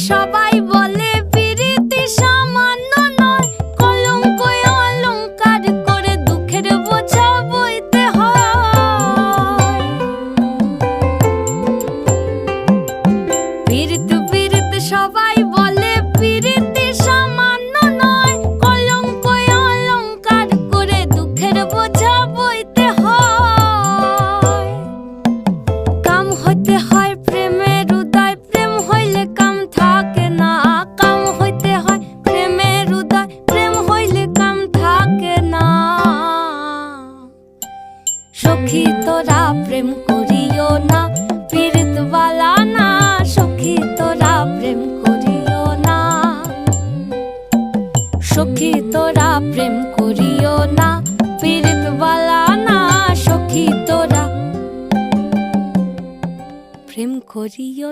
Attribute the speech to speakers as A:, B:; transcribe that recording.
A: সবাই বলে পিরিতি সামান্য নয়, কলঙ্ক অলংকার করে দুঃখের বোঝা বইতে হয়। পিরিত পিরিত সবাই বলে পিরিতি সামান্য নয়, কলঙ্ক অলংকার করে দুঃখের বোঝা বইতে হয়। কাম হইতে হয় প্রেমের উদয়, প্রেম হইলে কাম থাকে না। কাম হইতে হয় প্রেমের উদয়, প্রেম হইলে কাম থাকে না। সখী তোরা প্রেম করিও না, পীড়িত বালা না। সখী তোরা প্রেম করিও না, সখী তোরা প্রেম করিও না, পীড়িত বালা না। সখী তোরা প্রেম করিও।